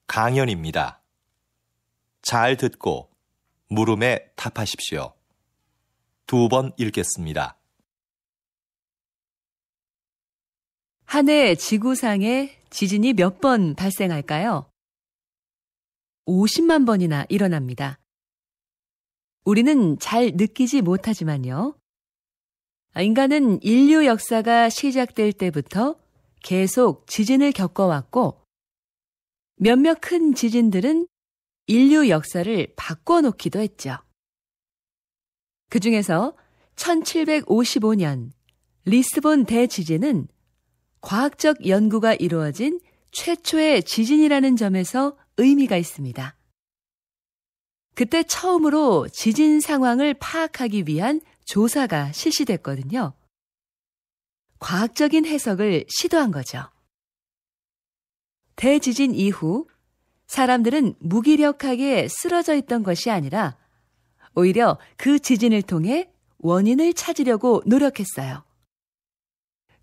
강연입니다. 잘 듣고 물음에 답하십시오. 2번 읽겠습니다. 한 해 지구상에 지진이 몇 번 발생할까요? 50만 번이나 일어납니다. 우리는 잘 느끼지 못하지만요. 인간은 인류 역사가 시작될 때부터 계속 지진을 겪어왔고 몇몇 큰 지진들은 인류 역사를 바꿔놓기도 했죠. 그 중에서 1755년 리스본 대지진은 과학적 연구가 이루어진 최초의 지진이라는 점에서 의미가 있습니다. 그때 처음으로 지진 상황을 파악하기 위한 조사가 실시됐거든요. 과학적인 해석을 시도한 거죠. 대지진 이후 사람들은 무기력하게 쓰러져 있던 것이 아니라 오히려 그 지진을 통해 원인을 찾으려고 노력했어요.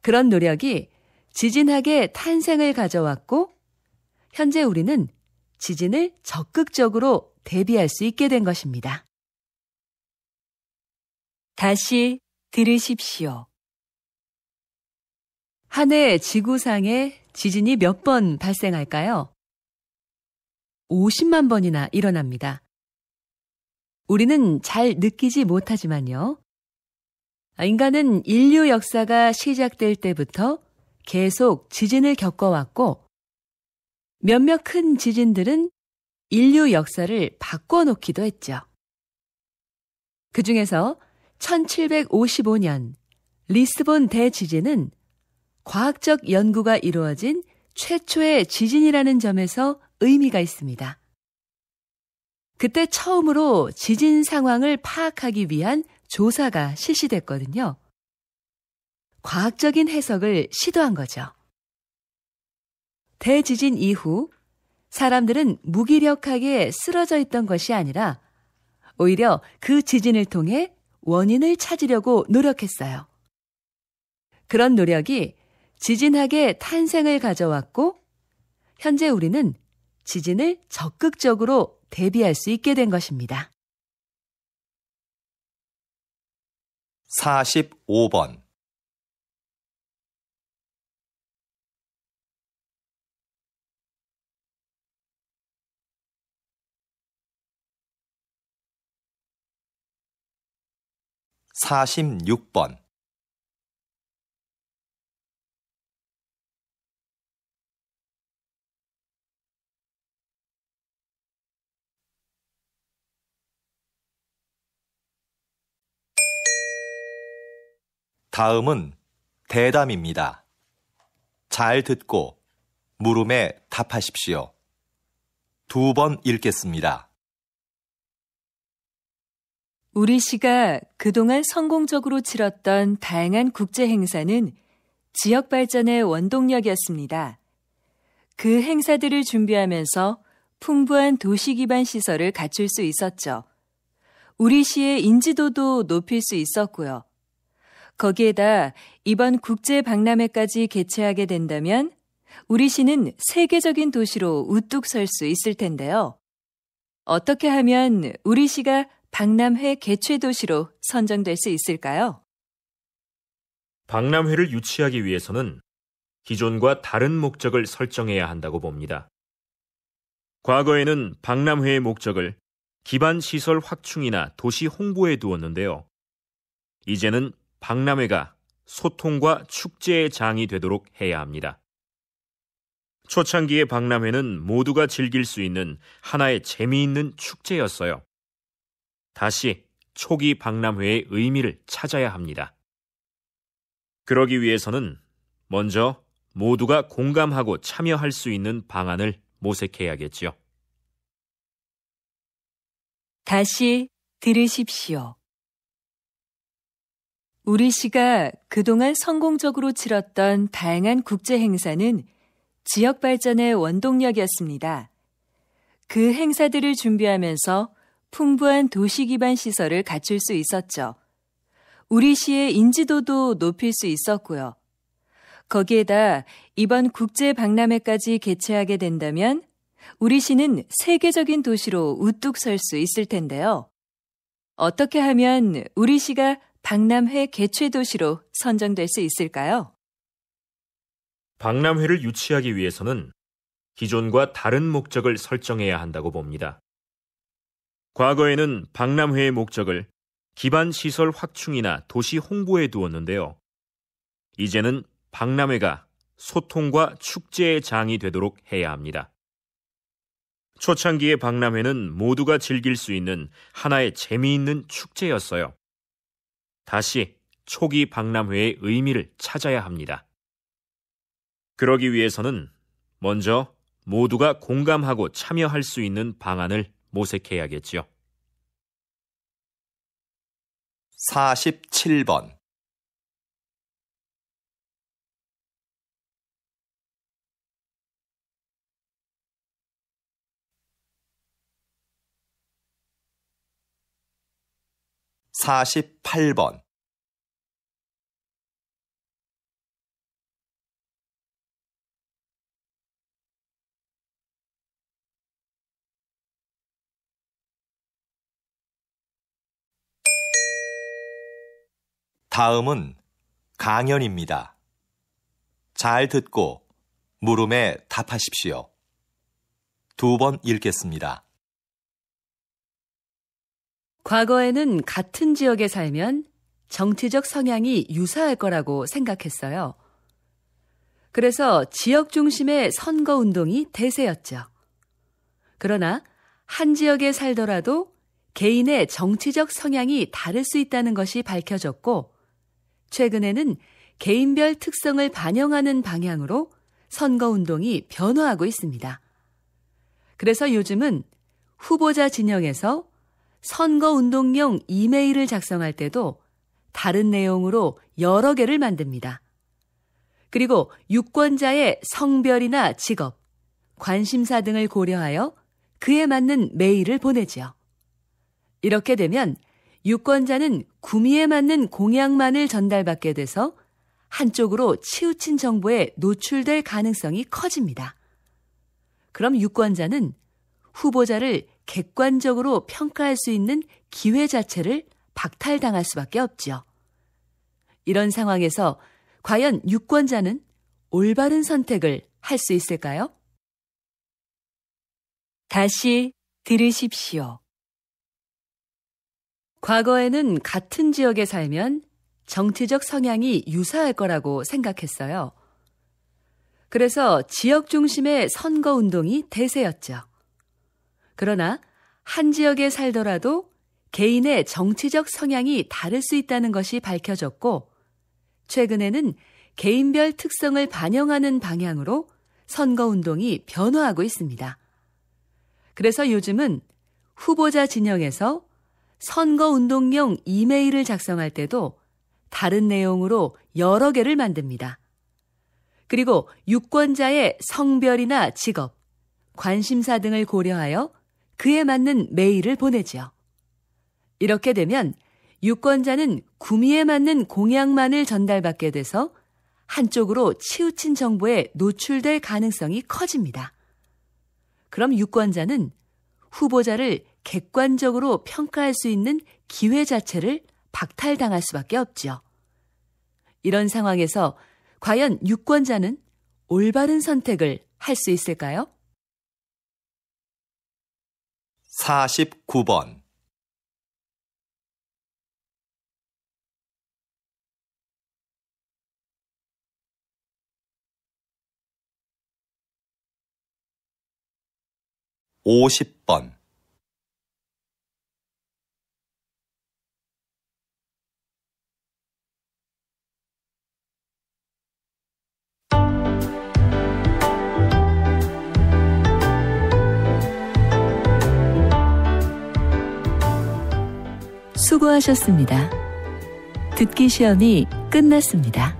그런 노력이 지진학의 탄생을 가져왔고 현재 우리는 지진을 적극적으로 대비할 수 있게 된 것입니다. 다시 들으십시오. 한 해 지구상에 지진이 몇 번 발생할까요? 50만 번이나 일어납니다. 우리는 잘 느끼지 못하지만요. 인간은 인류 역사가 시작될 때부터 계속 지진을 겪어왔고 몇몇 큰 지진들은 인류 역사를 바꿔놓기도 했죠. 그 중에서 1755년 리스본 대지진은 과학적 연구가 이루어진 최초의 지진이라는 점에서 의미가 있습니다. 그때 처음으로 지진 상황을 파악하기 위한 조사가 실시됐거든요. 과학적인 해석을 시도한 거죠. 대지진 이후 사람들은 무기력하게 쓰러져 있던 것이 아니라 오히려 그 지진을 통해 원인을 찾으려고 노력했어요. 그런 노력이 지진학의 탄생을 가져왔고 현재 우리는 지진을 적극적으로 대비할 수 있게 된 것입니다. 45번 46번 다음은 대담입니다. 잘 듣고 물음에 답하십시오. 2번 읽겠습니다. 우리 시가 그동안 성공적으로 치렀던 다양한 국제 행사는 지역 발전의 원동력이었습니다. 그 행사들을 준비하면서 풍부한 도시 기반 시설을 갖출 수 있었죠. 우리 시의 인지도도 높일 수 있었고요. 거기에다 이번 국제 박람회까지 개최하게 된다면 우리 시는 세계적인 도시로 우뚝 설 수 있을 텐데요. 어떻게 하면 우리 시가 박람회 개최 도시로 선정될 수 있을까요? 박람회를 유치하기 위해서는 기존과 다른 목적을 설정해야 한다고 봅니다. 과거에는 박람회의 목적을 기반 시설 확충이나 도시 홍보에 두었는데요. 이제는 박람회가 소통과 축제의 장이 되도록 해야 합니다. 초창기의 박람회는 모두가 즐길 수 있는 하나의 재미있는 축제였어요. 다시 초기 박람회의 의미를 찾아야 합니다. 그러기 위해서는 먼저 모두가 공감하고 참여할 수 있는 방안을 모색해야겠지요. 다시 들으십시오. 우리 시가 그동안 성공적으로 치렀던 다양한 국제 행사는 지역 발전의 원동력이었습니다. 그 행사들을 준비하면서 풍부한 도시 기반 시설을 갖출 수 있었죠. 우리 시의 인지도도 높일 수 있었고요. 거기에다 이번 국제 박람회까지 개최하게 된다면 우리 시는 세계적인 도시로 우뚝 설 수 있을 텐데요. 어떻게 하면 우리 시가 박람회 개최 도시로 선정될 수 있을까요? 박람회를 유치하기 위해서는 기존과 다른 목적을 설정해야 한다고 봅니다. 과거에는 박람회의 목적을 기반 시설 확충이나 도시 홍보에 두었는데요. 이제는 박람회가 소통과 축제의 장이 되도록 해야 합니다. 초창기의 박람회는 모두가 즐길 수 있는 하나의 재미있는 축제였어요. 다시 초기 박람회의 의미를 찾아야 합니다. 그러기 위해서는 먼저 모두가 공감하고 참여할 수 있는 방안을 모색해야겠지요. 47번 48번 다음은 강연입니다. 잘 듣고 물음에 답하십시오. 2번 읽겠습니다. 과거에는 같은 지역에 살면 정치적 성향이 유사할 거라고 생각했어요. 그래서 지역 중심의 선거운동이 대세였죠. 그러나 한 지역에 살더라도 개인의 정치적 성향이 다를 수 있다는 것이 밝혀졌고, 최근에는 개인별 특성을 반영하는 방향으로 선거운동이 변화하고 있습니다. 그래서 요즘은 후보자 진영에서 선거운동용 이메일을 작성할 때도 다른 내용으로 여러 개를 만듭니다. 그리고 유권자의 성별이나 직업, 관심사 등을 고려하여 그에 맞는 메일을 보내지요. 이렇게 되면 유권자는 구미에 맞는 공약만을 전달받게 돼서 한쪽으로 치우친 정보에 노출될 가능성이 커집니다. 그럼 유권자는 후보자를 객관적으로 평가할 수 있는 기회 자체를 박탈당할 수밖에 없지요. 이런 상황에서 과연 유권자는 올바른 선택을 할 수 있을까요? 다시 들으십시오. 과거에는 같은 지역에 살면 정치적 성향이 유사할 거라고 생각했어요. 그래서 지역 중심의 선거운동이 대세였죠. 그러나 한 지역에 살더라도 개인의 정치적 성향이 다를 수 있다는 것이 밝혀졌고, 최근에는 개인별 특성을 반영하는 방향으로 선거운동이 변화하고 있습니다. 그래서 요즘은 후보자 진영에서 선거운동용 이메일을 작성할 때도 다른 내용으로 여러 개를 만듭니다. 그리고 유권자의 성별이나 직업, 관심사 등을 고려하여 그에 맞는 메일을 보내지요. 이렇게 되면 유권자는 구미에 맞는 공약만을 전달받게 돼서 한쪽으로 치우친 정보에 노출될 가능성이 커집니다. 그럼 유권자는 후보자를 객관적으로 평가할 수 있는 기회 자체를 박탈당할 수밖에 없죠. 이런 상황에서 과연 유권자는 올바른 선택을 할 수 있을까요? 49번 50번 '수고하셨습니다. 듣기 시험이 끝났습니다.